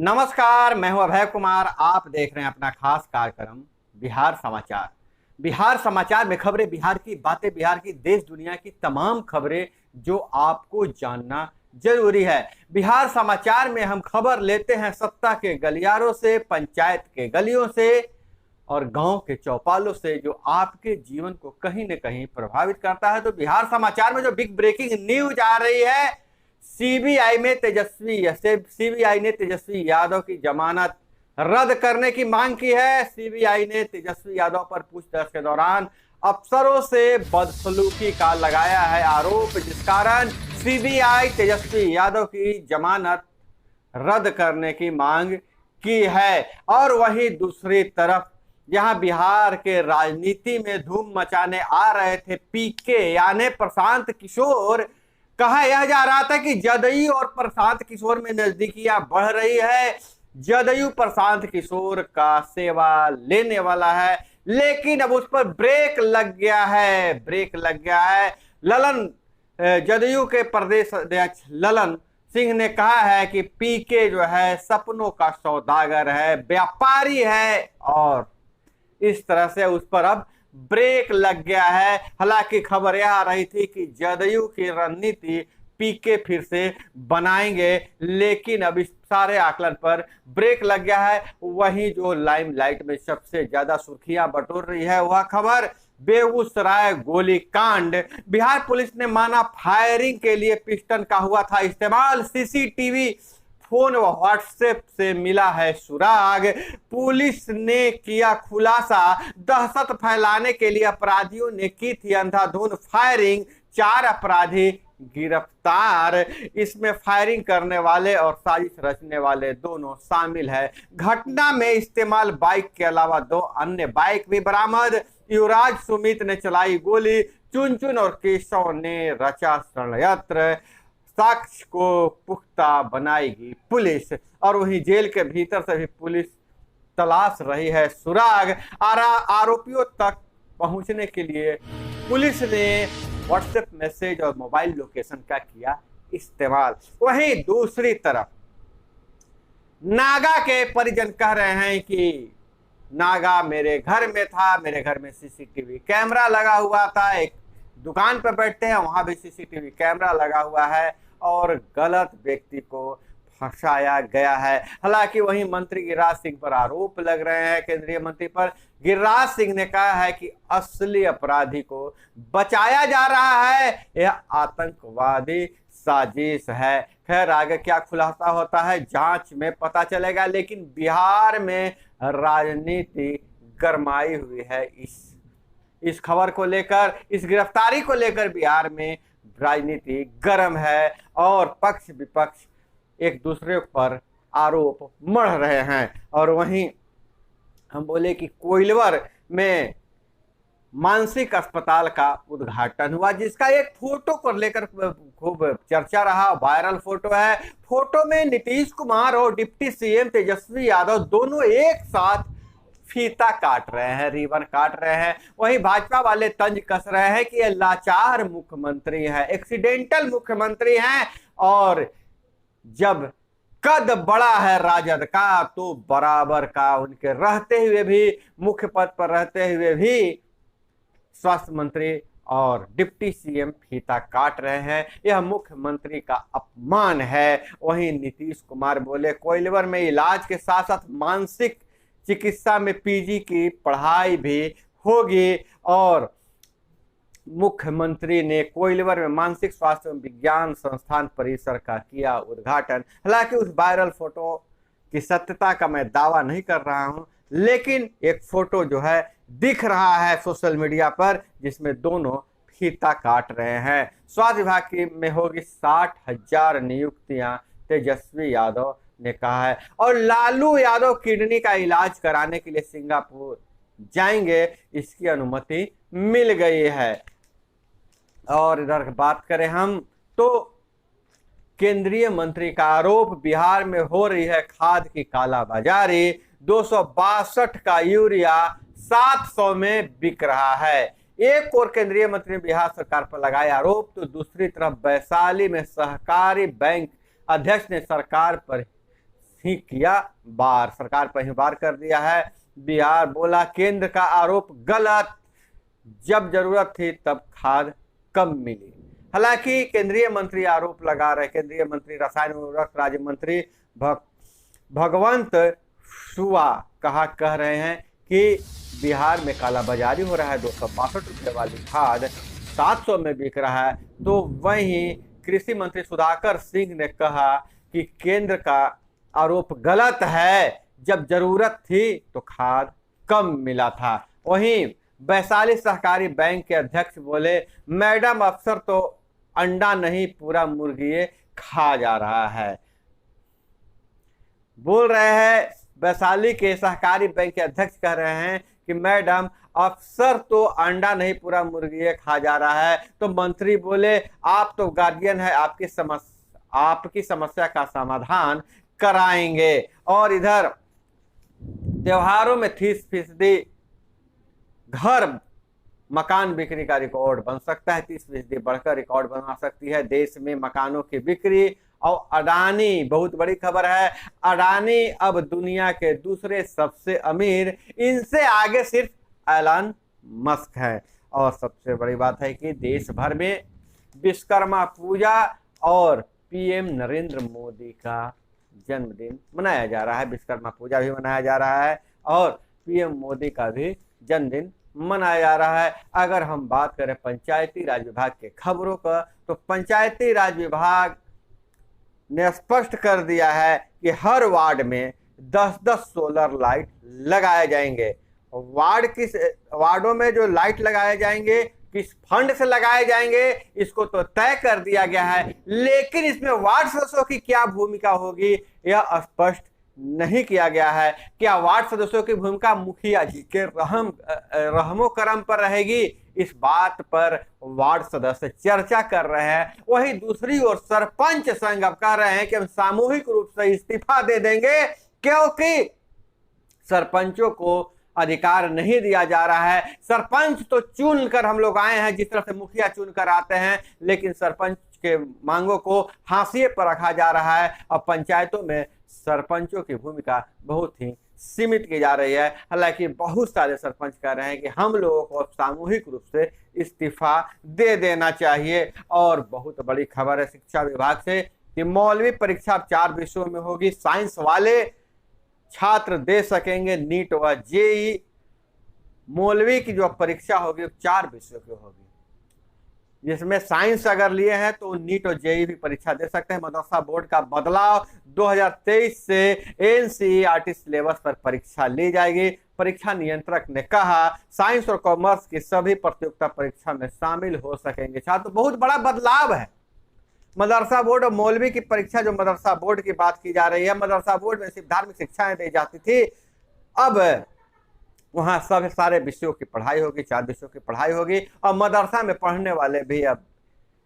नमस्कार, मैं हूं अभय कुमार। आप देख रहे हैं अपना खास कार्यक्रम बिहार समाचार। बिहार समाचार में खबरें बिहार की, बातें बिहार की, देश दुनिया की तमाम खबरें जो आपको जानना जरूरी है। बिहार समाचार में हम खबर लेते हैं सत्ता के गलियारों से, पंचायत के गलियों से और गांव के चौपालों से, जो आपके जीवन को कहीं न कहीं प्रभावित करता है। तो बिहार समाचार में जो बिग ब्रेकिंग न्यूज आ रही है, सीबीआई ने तेजस्वी यादव की जमानत रद्द करने की मांग की है। सीबीआई ने तेजस्वी यादव पर पूछताछ के दौरान अफसरों से बदसलूकी का लगाया है आरोप, जिस कारण सीबीआई तेजस्वी यादव की जमानत रद्द करने की मांग की है। और वहीं दूसरी तरफ जहां बिहार के राजनीति में धूम मचाने आ रहे थे पीके यानी प्रशांत किशोर, कहा यह जा रहा था कि जदयू और प्रशांत किशोर में नजदीकियां बढ़ रही है। जदयू प्रशांत किशोर का सेवा लेने वाला है, लेकिन अब उस पर ब्रेक लग गया है। जदयू के प्रदेश अध्यक्ष ललन सिंह ने कहा है कि पीके जो है सपनों का सौदागर है, व्यापारी है, और इस तरह से उस पर अब ब्रेक लग गया है। हालांकि खबर यह आ रही थी कि जदयू की रणनीति पीके फिर से बनाएंगे, लेकिन अब इस सारे आकलन पर ब्रेक लग गया है। वहीं जो लाइमलाइट में सबसे ज्यादा सुर्खियां बटोर रही है वह खबर बेगूसराय गोलीकांड। बिहार पुलिस ने माना फायरिंग के लिए पिस्टन का हुआ था इस्तेमाल। सीसीटीवी फोन व व्हाट्सएप से मिला है सुराग। पुलिस ने किया खुलासा, दहशत फैलाने के लिए अपराधियों ने की थी अंधाधुंध फायरिंग। 4 अपराधी गिरफ्तार। इसमें फायरिंग करने वाले और साजिश रचने वाले दोनों शामिल है। घटना में इस्तेमाल बाइक के अलावा 2 अन्य बाइक भी बरामद। युवराज सुमित ने चलाई गोली, चुनचुन और केशव ने रचा षड्यंत्र। साक्ष्य को पुख्ता बनाएगी पुलिस। और वहीं जेल के भीतर से भी पुलिस तलाश रही है सुराग। आरोपियों तक पहुंचने के लिए पुलिस ने व्हाट्सएप मैसेज और मोबाइल लोकेशन का किया इस्तेमाल। वहीं दूसरी तरफ नागा के परिजन कह रहे हैं कि नागा मेरे घर में था, मेरे घर में सीसीटीवी कैमरा लगा हुआ था। एक दुकान पर बैठते हैं, वहां भी सीसीटीवी कैमरा लगा हुआ है और गलत व्यक्ति को फंसाया गया है। हालांकि वहीं मंत्री गिरिराज सिंह पर आरोप लग रहे हैं। केंद्रीय मंत्री पर गिरिराज सिंह ने कहा है कि असली अपराधी को बचाया जा रहा है, यह आतंकवादी साजिश है। खैर, आगे क्या खुलासा होता है जांच में पता चलेगा, लेकिन बिहार में राजनीति गरमाई हुई है। इस खबर को लेकर, इस गिरफ्तारी को लेकर बिहार में राजनीति गर्म है और पक्ष विपक्ष एक दूसरे पर आरोप मढ़ रहे हैं। और वहीं हम बोले कि कोइलवर में मानसिक अस्पताल का उद्घाटन हुआ, जिसका एक फोटो को लेकर खूब चर्चा रहा। वायरल फोटो है। फोटो में नीतीश कुमार और डिप्टी सीएम तेजस्वी यादव दोनों एक साथ फीता काट रहे हैं, रिबन काट रहे हैं। वहीं भाजपा वाले तंज कस रहे हैं कि ये लाचार मुख्यमंत्री है, एक्सीडेंटल मुख्यमंत्री हैं, और जब कद बड़ा है राजद का तो बराबर का उनके रहते हुए भी, मुख्य पद पर रहते हुए भी स्वास्थ्य मंत्री और डिप्टी सीएम फीता काट रहे हैं। यह मुख्यमंत्री का अपमान है। वहीं नीतीश कुमार बोले कोइलवर में इलाज के साथ साथ मानसिक चिकित्सा में पीजी की पढ़ाई भी होगी। और मुख्यमंत्री ने कोइलवर में मानसिक स्वास्थ्य एवं विज्ञान संस्थान परिसर का किया उद्घाटन। हालांकि उस वायरल फोटो की सत्यता का मैं दावा नहीं कर रहा हूं, लेकिन एक फोटो जो है दिख रहा है सोशल मीडिया पर, जिसमें दोनों फीता काट रहे हैं। स्वास्थ्य विभाग की में होगी 60,000 नियुक्तियां, तेजस्वी यादव ने कहा है। और लालू यादव किडनी का इलाज कराने के लिए सिंगापुर जाएंगे, इसकी अनुमति मिल गई है। और इधर बात करें हम तो केंद्रीय मंत्री का आरोप, बिहार में हो रही है खाद की कालाबाजारी। 262 का यूरिया 700 में बिक रहा है। एक और केंद्रीय मंत्री ने बिहार सरकार पर लगाए आरोप, तो दूसरी तरफ वैशाली में सहकारी बैंक अध्यक्ष ने सरकार पर ही किया बार, सरकार पर ही वार कर दिया है। बिहार बोला केंद्र का आरोप गलत, जब जरूरत थी तब खाद कम मिली। हालांकि केंद्रीय मंत्री आरोप लगा रहे, केंद्रीय मंत्री रसायन उर्वरक राज्य मंत्री भगवंत सुआ कह रहे हैं कि बिहार में कालाबाजारी हो रहा है, 262 रुपये वाली खाद 700 में बिक रहा है। तो वहीं कृषि मंत्री सुधाकर सिंह ने कहा कि केंद्र का आरोप गलत है, जब जरूरत थी तो खाद कम मिला था। वहीं वैशाली सहकारी बैंक के अध्यक्ष बोले मैडम अफसर तो अंडा नहीं पूरा मुर्गी खा जा रहा है। बोल रहे हैं वैशाली के सहकारी बैंक के अध्यक्ष कह रहे हैं कि मैडम अफसर तो अंडा नहीं पूरा मुर्गी खा जा रहा है। तो मंत्री बोले आप तो गार्जियन है, आपकी समस्या का समाधान कराएंगे। और इधर त्योहारों में 30% घर मकान बिक्री का रिकॉर्ड बन सकता है, 30% बढ़कर रिकॉर्ड बना सकती है देश में मकानों की बिक्री। और अडानी, बहुत बड़ी खबर है, अडानी अब दुनिया के दूसरे सबसे अमीर, इनसे आगे सिर्फ एलन मस्क है। और सबसे बड़ी बात है कि देश भर में विश्वकर्मा पूजा और पीएम नरेंद्र मोदी का जन्मदिन मनाया जा रहा है। विश्वकर्मा पूजा भी मनाया जा रहा है और पीएम मोदी का भी जन्मदिन मनाया जा रहा है। अगर हम बात करें पंचायती राज विभाग के खबरों का, तो पंचायती राज विभाग ने स्पष्ट कर दिया है कि हर वार्ड में 10-10 सोलर लाइट लगाए जाएंगे। वार्डों में जो लाइट लगाए जाएंगे किस फंड से लगाए जाएंगे इसको तो तय कर दिया गया है, लेकिन इसमें वार्ड सदस्यों की क्या भूमिका होगी यह स्पष्ट नहीं किया गया है। क्या वार्ड सदस्यों की भूमिका मुखिया जी के रहमो करम पर रहेगी, इस बात पर वार्ड सदस्य चर्चा कर रहे हैं। वहीं दूसरी ओर सरपंच संघ अब कह रहे हैं कि हम सामूहिक रूप से इस्तीफा दे देंगे, क्योंकि सरपंचों को अधिकार नहीं दिया जा रहा है। सरपंच तो चुन कर हम लोग आए हैं, जिस तरह से मुखिया चुन कर आते हैं, लेकिन सरपंच के मांगों को हाशिए पर रखा जा रहा है। अब पंचायतों में सरपंचों की भूमिका बहुत ही सीमित की जा रही है। हालांकि बहुत सारे सरपंच कह रहे हैं कि हम लोगों को अब सामूहिक रूप से इस्तीफा दे देना चाहिए। और बहुत बड़ी खबर है शिक्षा विभाग से कि मौलवी परीक्षा 4 विषयों में होगी। साइंस वाले छात्र दे सकेंगे नीट व जेई। मौलवी की जो परीक्षा होगी वो 4 विषयों की होगी, जिसमें साइंस अगर लिए हैं तो नीट और जेई भी परीक्षा दे सकते हैं। मदरसा बोर्ड का बदलाव, 2023 से एनसीईआरटी सिलेबस पर परीक्षा ली जाएगी। परीक्षा नियंत्रक ने कहा साइंस और कॉमर्स की सभी प्रतियोगिता परीक्षा में शामिल हो सकेंगे छात्र। बहुत बड़ा बदलाव है। मदरसा बोर्ड और मौलवी की परीक्षा, जो मदरसा बोर्ड की बात की जा रही है, मदरसा बोर्ड में सिर्फ धार्मिक शिक्षाएं दी जाती थी, अब वहां सब सारे विषयों की पढ़ाई होगी, 4 विषयों की पढ़ाई होगी। और मदरसा में पढ़ने वाले भी अब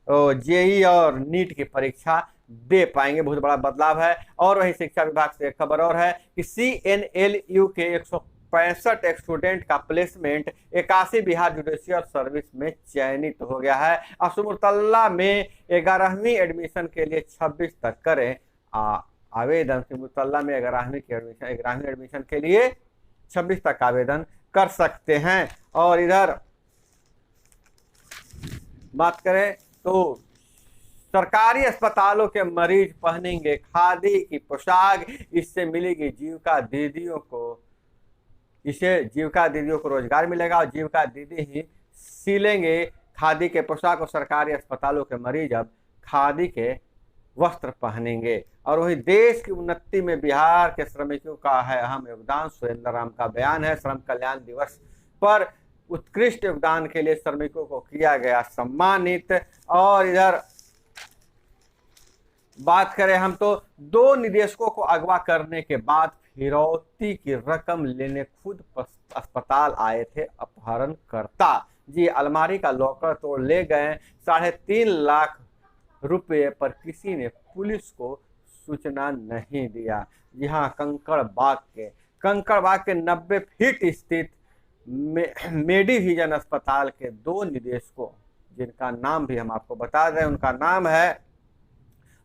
जेई और नीट की परीक्षा दे पाएंगे। बहुत बड़ा बदलाव है। और वही शिक्षा विभाग से एक खबर और है कि CNLU के 165 स्टूडेंट का प्लेसमेंट 81 बिहार जुडिशियल सर्विस में चयनित हो गया है। असमुरतल्ला में 11वीं एडमिशन के लिए 26 तक करें आवेदन। सिमुरतल्ला में 11वीं एडमिशन के लिए 26 तक आवेदन कर सकते हैं। और इधर बात करें तो सरकारी अस्पतालों के मरीज पहनेंगे खादी की पोशाक, इससे मिलेगी जीविका दीदियों को, इससे जीविका दीदियों को रोजगार मिलेगा और जीविका दीदी ही सिलेंगे खादी के पोशाक। और सरकारी अस्पतालों के मरीज अब खादी के वस्त्र पहनेंगे। और वही देश की उन्नति में बिहार के श्रमिकों का है अहम योगदान, सुरेंद्र राम का बयान है। श्रम कल्याण दिवस पर उत्कृष्ट योगदान के लिए श्रमिकों को किया गया सम्मानित। और इधर बात करें हम तो 2 निदेशकों को अगवा करने के बाद फिरौती की रकम लेने खुद अस्पताल आए थे अपहरणकर्ता। जी, अलमारी का लॉकर तोड़ ले गए 3.5 लाख रुपए पर किसी ने पुलिस को सूचना नहीं दिया। यहाँ कंकड़बाग के 90 फीट स्थित मेडिविजन अस्पताल के 2 निदेशकों, जिनका नाम भी हम आपको बता दें, उनका नाम है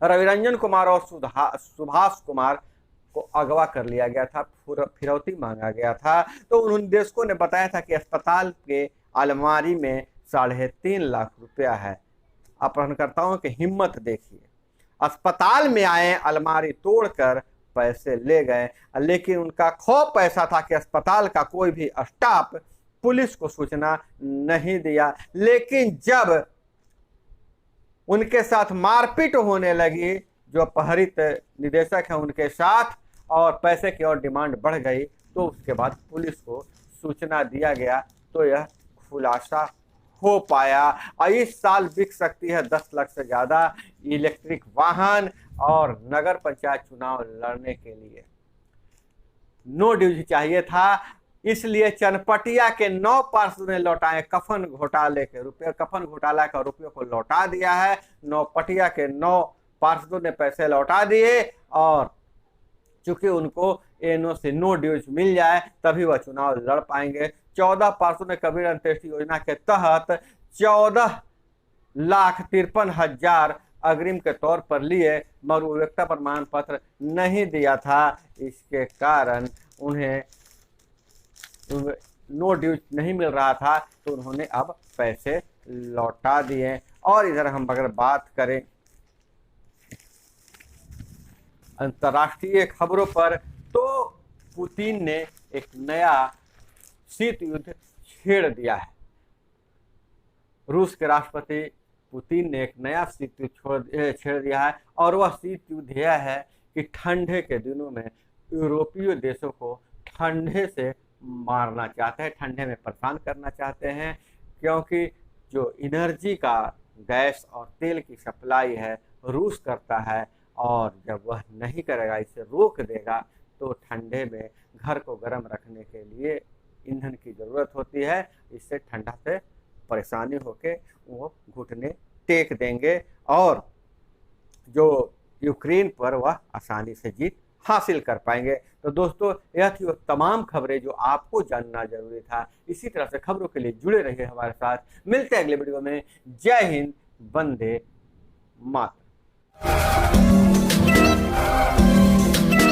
रविरंजन कुमार और सुभाष कुमार को अगवा कर लिया गया था, फिरौती मांगा गया था। तो उन निदेशकों ने बताया था कि अस्पताल के अलमारी में 3.5 लाख रुपया है। अपहरणकर्ताओं की हिम्मत देखिए, अस्पताल में आए, अलमारी तोड़कर पैसे ले गए, लेकिन उनका खौफ पैसा था कि अस्पताल का कोई भी स्टाफ पुलिस को सूचना नहीं दिया। लेकिन जब उनके साथ मारपीट होने लगी, जो अपहरित निदेशक हैं उनके साथ, और पैसे की और डिमांड बढ़ गई, तो उसके बाद पुलिस को सूचना दिया गया, तो यह खुलासा हो पाया। और इस साल बिक सकती है 10 लाख से ज़्यादा इलेक्ट्रिक वाहन, और नगर पंचायत चुनाव लड़ने के लिए नो ड्यूज चाहिए था। इसलिए चनपटिया के 9 पार्षदों ने लौटाए कफन घोटाले के रुपये, कफन घोटाला का रुपये को लौटा दिया है। नौपटिया के 9 पार्षदों ने पैसे लौटा दिए, और चूंकि उनको एनो से नो ड्यूज मिल जाए तभी वह चुनाव लड़ पाएंगे। 14 पार्षदों ने कबीर अंत्येष्टि योजना के तहत 14,53,000 अग्रिम के तौर पर लिए, मगर उपयोगिता प्रमाण पत्र नहीं दिया था। इसके कारण उन्हें नो ड्यूज नहीं मिल रहा था, तो उन्होंने अब पैसे लौटा दिए। और इधर हम अगर बात करें अंतर्राष्ट्रीय खबरों पर, तो पुतिन ने एक नया शीत युद्ध छेड़ दिया है। रूस के राष्ट्रपति पुतिन ने एक नया शीत युद्ध छेड़ दिया है, और वह शीत युद्ध यह है कि ठंडे के दिनों में यूरोपीय देशों को ठंडे से मारना चाहते हैं, ठंडे में परेशान करना चाहते हैं, क्योंकि जो एनर्जी का गैस और तेल की सप्लाई है रूस करता है, और जब वह नहीं करेगा, इसे रोक देगा, तो ठंडे में घर को गर्म रखने के लिए ईंधन की ज़रूरत होती है। इससे ठंडा से परेशानी होके वो घुटने टेक देंगे, और जो यूक्रेन पर वह आसानी से जीत हासिल कर पाएंगे। तो दोस्तों, यह थी वो तमाम खबरें जो आपको जानना जरूरी था। इसी तरह से खबरों के लिए जुड़े रहिए हमारे साथ। मिलते हैं अगले वीडियो में। जय हिंद, वंदे मातरम।